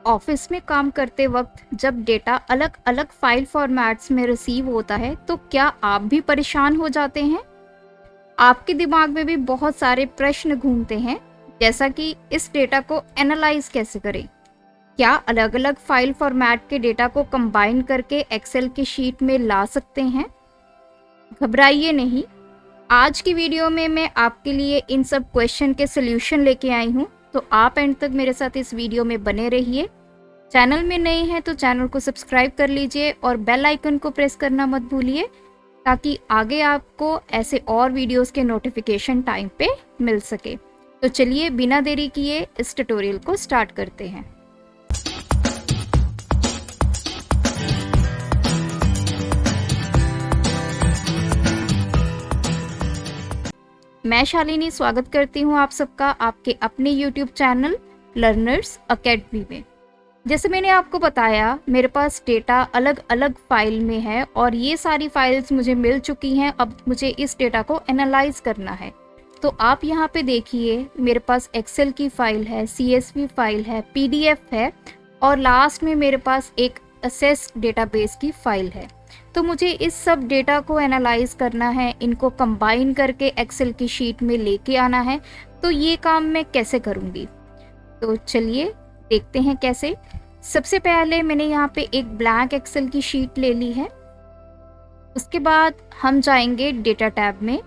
Office में काम करते वक्त जब डेटा अलग अलग फाइल फॉर्मेट्स में रिसीव होता है तो क्या आप भी परेशान हो जाते हैं? आपके दिमाग में भी बहुत सारे प्रश्न घूमते हैं, जैसा कि इस डेटा को एनालाइज कैसे करें? क्या अलग अलग फाइल फॉर्मेट के डेटा को कंबाइन करके एक्सेल की शीट में ला सकते हैं? घबराइए नहीं, आज की वीडियो में मैं आपके लिए इन सब क्वेश्चन के सल्यूशन लेके आई हूँ, तो आप एंड तक मेरे साथ इस वीडियो में बने रहिए। चैनल में नए हैं तो चैनल को सब्सक्राइब कर लीजिए और बेल आइकन को प्रेस करना मत भूलिए, ताकि आगे आपको ऐसे और वीडियोस के नोटिफिकेशन टाइम पे मिल सके। तो चलिए बिना देरी किए इस ट्यूटोरियल को स्टार्ट करते हैं। मैं शालिनी स्वागत करती हूँ आप सबका आपके अपने YouTube चैनल लर्नर्स अकेडमी में। जैसे मैंने आपको बताया, मेरे पास डेटा अलग अलग फाइल में है और ये सारी फाइल्स मुझे मिल चुकी हैं। अब मुझे इस डेटा को एनालाइज करना है। तो आप यहाँ पे देखिए, मेरे पास एक्सेल की फाइल है, CSV फाइल है, PDF है और लास्ट में मेरे पास एक असेस डेटाबेस की फाइल है। तो मुझे इस सब डेटा को एनालाइज करना है, इनको कंबाइन करके एक्सेल की शीट में लेके आना है। तो ये काम मैं कैसे करूँगी, तो चलिए देखते हैं कैसे। सबसे पहले मैंने यहाँ पे एक ब्लैंक एक्सेल की शीट ले ली है। उसके बाद हम जाएंगे डेटा टैब में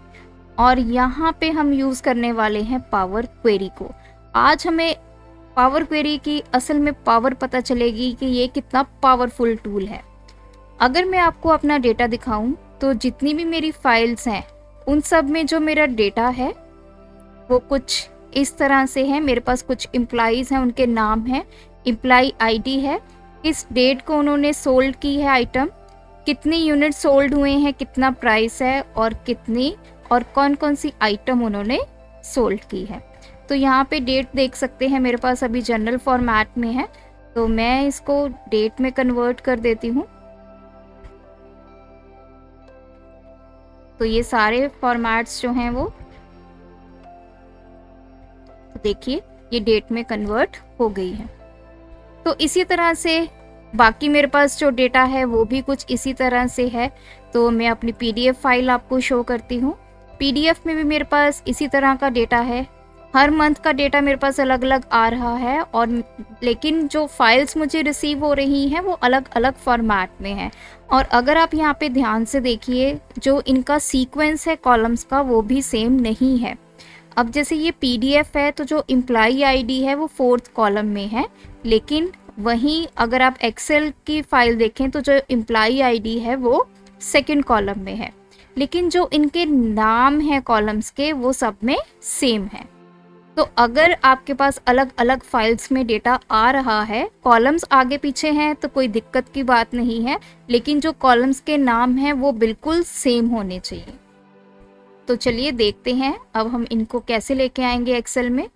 और यहाँ पे हम यूज़ करने वाले हैं पावर क्वेरी को। आज हमें पावर क्वेरी की असल में पावर पता चलेगी कि ये कितना पावरफुल टूल है। अगर मैं आपको अपना डेटा दिखाऊं तो जितनी भी मेरी फाइल्स हैं उन सब में जो मेरा डेटा है वो कुछ इस तरह से है। मेरे पास कुछ एम्प्लॉइज़ हैं, उनके नाम हैं, एम्प्लॉय आईडी है, किस डेट को उन्होंने सोल्ड की है आइटम, कितनी यूनिट सोल्ड हुए हैं, कितना प्राइस है और कितनी और कौन कौन सी आइटम उन्होंने सोल्ड की है। तो यहाँ पे डेट देख सकते हैं, मेरे पास अभी जनरल फॉर्मेट में है, तो मैं इसको डेट में कन्वर्ट कर देती हूँ। तो ये सारे फॉर्मेट्स जो हैं वो देखिए ये डेट में कन्वर्ट हो गई है। तो इसी तरह से बाकी मेरे पास जो डेटा है वो भी कुछ इसी तरह से है। तो मैं अपनी PDF फाइल आपको शो करती हूँ। PDF में भी मेरे पास इसी तरह का डेटा है। हर मंथ का डेटा मेरे पास अलग अलग आ रहा है, और लेकिन जो फाइल्स मुझे रिसीव हो रही हैं वो अलग अलग फॉर्मेट में है। और अगर आप यहाँ पे ध्यान से देखिए, जो इनका सीक्वेंस है कॉलम्स का वो भी सेम नहीं है। अब जैसे ये PDF है तो जो एम्प्लॉय आईडी है वो 4th कॉलम में है, लेकिन वहीं अगर आप एक्सेल की फाइल देखें तो जो एम्प्लॉय आईडी है वो 2nd कॉलम में है, लेकिन जो इनके नाम है कॉलम्स के वो सब में सेम है। तो अगर आपके पास अलग अलग फाइल्स में डेटा आ रहा है, कॉलम्स आगे पीछे हैं तो कोई दिक्कत की बात नहीं है, लेकिन जो कॉलम्स के नाम हैं वो बिल्कुल सेम होने चाहिए। तो चलिए देखते हैं अब हम इनको कैसे लेके आएंगे एक्सेल में।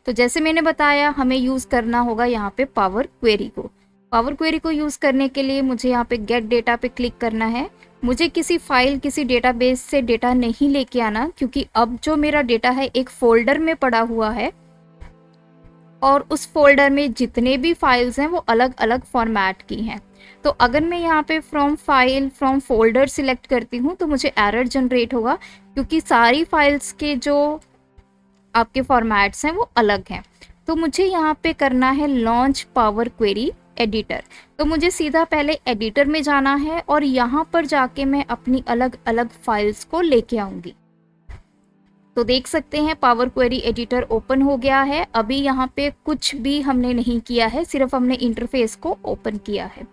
तो जैसे मैंने बताया, हमें यूज़ करना होगा यहाँ पे पावर क्वेरी को। पावर क्वेरी को यूज़ करने के लिए मुझे यहाँ पे गेट डेटा पे क्लिक करना है। मुझे किसी फाइल, किसी डेटाबेस से डेटा नहीं लेके आना, क्योंकि अब जो मेरा डेटा है एक फोल्डर में पड़ा हुआ है और उस फोल्डर में जितने भी फाइल्स हैं वो अलग अलग फॉर्मेट की हैं। तो अगर मैं यहाँ पे from file, from folder select करती हूँ तो मुझे एरर जनरेट होगा, क्योंकि सारी फाइल्स के जो आपके फॉर्मेट्स हैं वो अलग हैं। तो मुझे यहाँ पे करना है लॉन्च पावर क्वेरी एडिटर। तो मुझे सीधा पहले एडिटर में जाना है और यहाँ पर जाके मैं अपनी अलग अलग फाइल्स को लेके आऊँगी। तो देख सकते हैं पावर क्वेरी एडिटर ओपन हो गया है। अभी यहाँ पे कुछ भी हमने नहीं किया है, सिर्फ हमने इंटरफेस को ओपन किया है।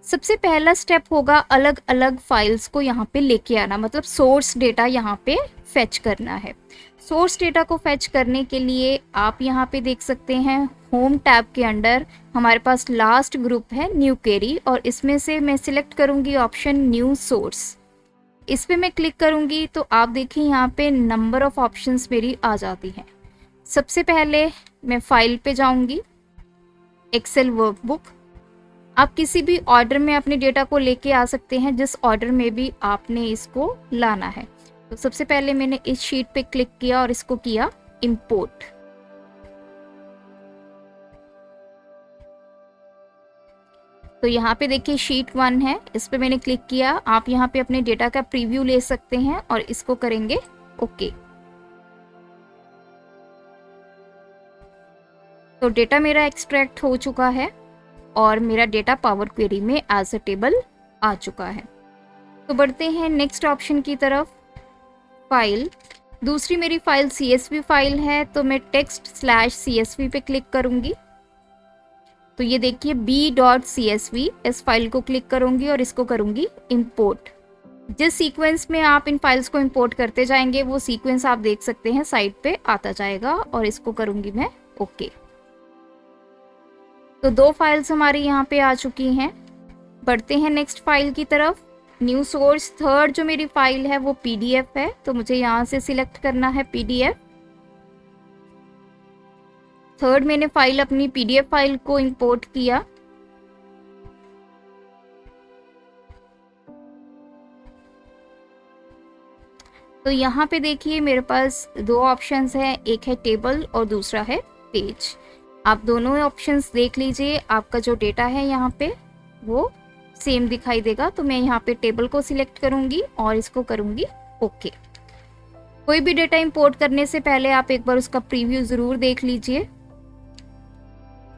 सबसे पहला स्टेप होगा अलग अलग फाइल्स को यहाँ पे लेके आना, मतलब सोर्स डेटा यहाँ पे फेच करना है। सोर्स डेटा को फेच करने के लिए आप यहाँ पे देख सकते हैं, होम टैब के अंडर हमारे पास लास्ट ग्रुप है न्यू क्वेरी, और इसमें से मैं सिलेक्ट करूँगी ऑप्शन न्यू सोर्स। इस पे मैं क्लिक करूँगी तो आप देखिए यहाँ पे नंबर ऑफ ऑप्शंस मेरी आ जाती हैं। सबसे पहले मैं फाइल पे जाऊँगी, एक्सेल वर्कबुक। आप किसी भी ऑर्डर में अपने डेटा को लेके आ सकते हैं, जिस ऑर्डर में भी आपने इसको लाना है। तो सबसे पहले मैंने इस शीट पे क्लिक किया और इसको किया इंपोर्ट। तो यहाँ पे देखिए शीट 1 है, इस पे मैंने क्लिक किया। आप यहाँ पे अपने डेटा का प्रीव्यू ले सकते हैं और इसको करेंगे ओके। तो डेटा मेरा एक्सट्रैक्ट हो चुका है और मेरा डेटा पावर क्वेरी में एज अ टेबल आ चुका है। तो बढ़ते हैं नेक्स्ट ऑप्शन की तरफ, फाइल। दूसरी मेरी फाइल CSV फाइल है, तो मैं text/CSV पे क्लिक करूंगी। तो ये देखिए b.csv, इस फाइल को क्लिक करूंगी और इसको करूंगी इंपोर्ट। जिस सीक्वेंस में आप इन फाइल्स को इंपोर्ट करते जाएंगे वो सीक्वेंस आप देख सकते हैं साइड पे आता जाएगा, और इसको करूंगी मैं ओके। तो 2 फाइल्स हमारी यहाँ पे आ चुकी हैं। बढ़ते हैं नेक्स्ट फाइल की तरफ, न्यू सोर्स। थर्ड जो मेरी फाइल है वो PDF है, तो मुझे यहाँ से सिलेक्ट करना है PDF। थर्ड मैंने फाइल अपनी PDF फाइल को इंपोर्ट किया। तो यहाँ पे देखिए मेरे पास 2 ऑप्शंस हैं, एक है टेबल और दूसरा है पेज। आप दोनों ऑप्शंस देख लीजिए, आपका जो डेटा है यहाँ पे वो सेम दिखाई देगा। तो मैं यहाँ पे टेबल को सिलेक्ट करूंगी और इसको करूंगी ओके। कोई भी डेटा इंपोर्ट करने से पहले आप एक बार उसका प्रीव्यू ज़रूर देख लीजिए।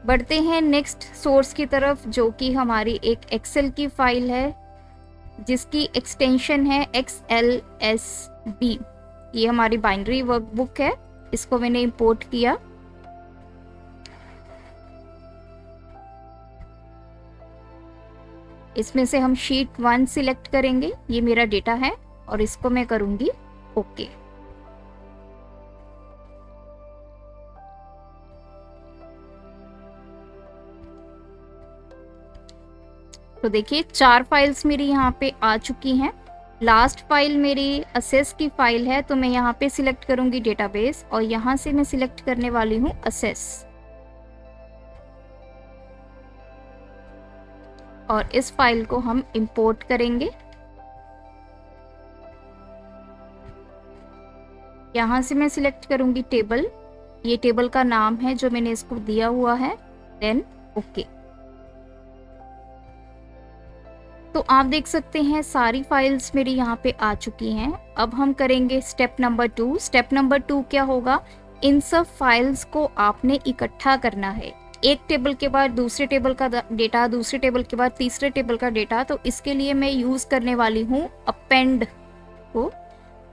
बढ़ते हैं नेक्स्ट सोर्स की तरफ, जो कि हमारी एक एक्सेल की फाइल है जिसकी एक्सटेंशन है XLSB। ये हमारी बाइनरी वर्कबुक है, इसको मैंने इंपोर्ट किया। इसमें से हम शीट 1 सिलेक्ट करेंगे, ये मेरा डेटा है और इसको मैं करूंगी ओके। तो देखिए 4 फाइल्स मेरी यहाँ पे आ चुकी हैं। लास्ट फाइल मेरी असेस की फाइल है, तो मैं यहाँ पे सिलेक्ट करूंगी डेटाबेस और यहाँ से मैं सिलेक्ट करने वाली हूँ असेस, और इस फाइल को हम इंपोर्ट करेंगे। यहाँ से मैं सिलेक्ट करूंगी टेबल, ये टेबल का नाम है जो मैंने इसको दिया हुआ है, देन ओके। तो आप देख सकते हैं सारी फाइल्स मेरी यहाँ पे आ चुकी हैं। अब हम करेंगे स्टेप नंबर 2। स्टेप नंबर 2 क्या होगा, इन सब फाइल्स को आपने इकट्ठा करना है, एक टेबल के बाद दूसरे टेबल का डेटा, दूसरे टेबल के बाद तीसरे टेबल का डेटा। तो इसके लिए मैं यूज़ करने वाली हूँ अपेंड को।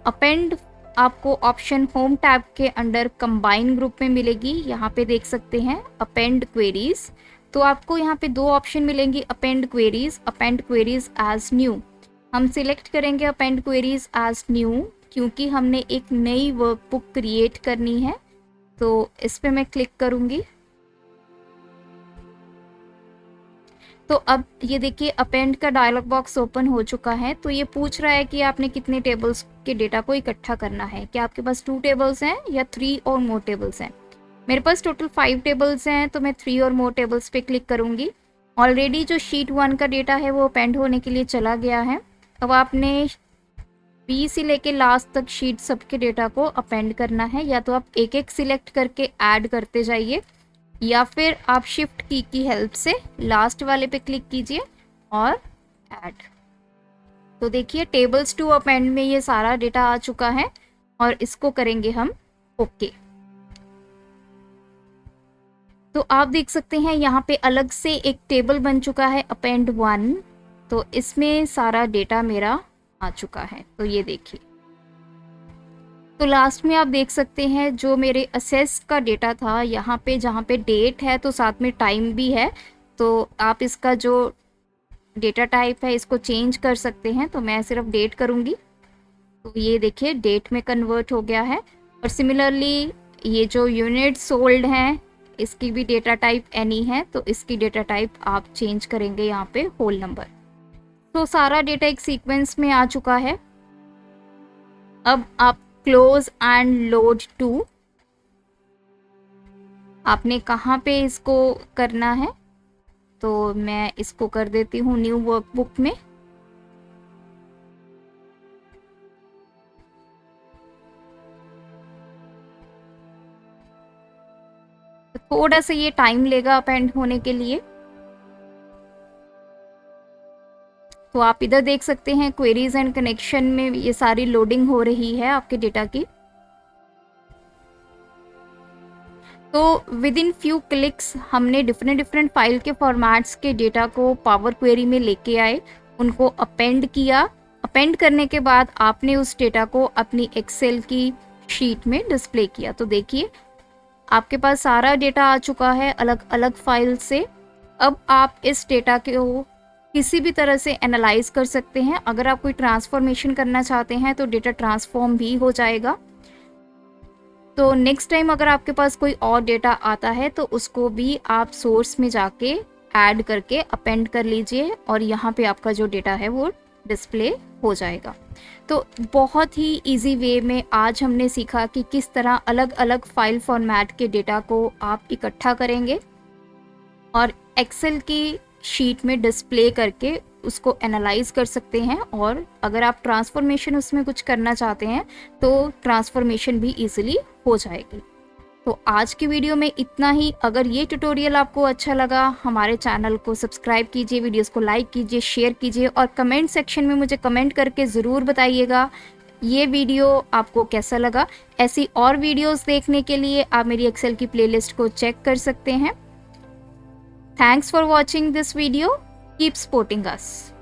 अपेंड आपको ऑप्शन होम टैब के अंडर कंबाइन ग्रुप में मिलेगी, यहाँ पे देख सकते हैं अपेंड क्वेरीज। तो आपको यहाँ पे 2 ऑप्शन मिलेंगी, अपेंड क्वेरीज एज न्यू। हम सिलेक्ट करेंगे अपेंड क्वेरीज एज न्यू क्योंकि हमने एक नई वर्कबुक क्रिएट करनी है। तो इस पे मैं क्लिक करूंगी। तो अब ये देखिए अपेंड का डायलॉग बॉक्स ओपन हो चुका है। तो ये पूछ रहा है कि आपने कितने टेबल्स के डेटा को इकट्ठा करना है, क्या आपके पास 2 टेबल्स हैं या 3 और मोर टेबल्स हैं। मेरे पास टोटल 5 टेबल्स हैं, तो मैं 3 और मोर टेबल्स पे क्लिक करूंगी। ऑलरेडी जो शीट 1 का डेटा है वो अपेंड होने के लिए चला गया है। अब आपने बी से लेके लास्ट तक शीट सबके डेटा को अपेंड करना है, या तो आप एक एक सिलेक्ट करके ऐड करते जाइए, या फिर आप शिफ्ट की हेल्प से लास्ट वाले पे क्लिक कीजिए और ऐड। तो देखिए टेबल्स टू अपेंड में ये सारा डेटा आ चुका है और इसको करेंगे हम ओके। तो आप देख सकते हैं यहाँ पे अलग से एक टेबल बन चुका है अपेंड 1, तो इसमें सारा डेटा मेरा आ चुका है। तो ये देखिए, तो लास्ट में आप देख सकते हैं जो मेरे असेस का डेटा था, यहाँ पे जहाँ पे डेट है तो साथ में टाइम भी है। तो आप इसका जो डेटा टाइप है इसको चेंज कर सकते हैं, तो मैं सिर्फ डेट करूँगी। तो ये देखिए डेट में कन्वर्ट हो गया है। और सिमिलरली ये जो यूनिट सोल्ड हैं इसकी भी डेटा टाइप एनी है, तो इसकी डेटा टाइप आप चेंज करेंगे यहाँ पे होल नंबर। तो सारा डेटा एक सीक्वेंस में आ चुका है। अब आप क्लोज एंड लोड टू, आपने कहाँ पे इसको करना है, तो मैं इसको कर देती हूँ न्यू वर्कबुक में। थोड़ा सा ये टाइम लेगा अपेंड होने के लिए। तो आप इधर देख सकते हैं क्वेरीज एंड कनेक्शन में ये सारी लोडिंग हो रही है आपके डेटा की। तो विद इन फ्यू क्लिक्स हमने डिफरेंट फाइल के फॉर्मेट्स के डेटा को पावर क्वेरी में लेके आए, उनको अपेंड किया। अपेंड करने के बाद आपने उस डेटा को अपनी एक्सेल की शीट में डिस्प्ले किया। तो देखिए आपके पास सारा डेटा आ चुका है अलग अलग फाइल से। अब आप इस डेटा को किसी भी तरह से एनालाइज कर सकते हैं। अगर आप कोई ट्रांसफॉर्मेशन करना चाहते हैं तो डेटा ट्रांसफॉर्म भी हो जाएगा। तो नेक्स्ट टाइम अगर आपके पास कोई और डेटा आता है तो उसको भी आप सोर्स में जाके ऐड करके अपेंड कर लीजिए और यहाँ पे आपका जो डेटा है वो डिस्प्ले हो जाएगा। तो बहुत ही इजी वे में आज हमने सीखा कि किस तरह अलग अलग फाइल फॉर्मेट के डेटा को आप इकट्ठा करेंगे और एक्सेल की शीट में डिस्प्ले करके उसको एनालाइज कर सकते हैं। और अगर आप ट्रांसफॉर्मेशन उसमें कुछ करना चाहते हैं तो ट्रांसफॉर्मेशन भी इजीली हो जाएगी। तो आज की वीडियो में इतना ही। अगर ये ट्यूटोरियल आपको अच्छा लगा हमारे चैनल को सब्सक्राइब कीजिए, वीडियोस को लाइक कीजिए, शेयर कीजिए और कमेंट सेक्शन में मुझे कमेंट करके ज़रूर बताइएगा ये वीडियो आपको कैसा लगा। ऐसी और वीडियोस देखने के लिए आप मेरी एक्सेल की प्लेलिस्ट को चेक कर सकते हैं। Thanks for watching this video. Keep supporting us.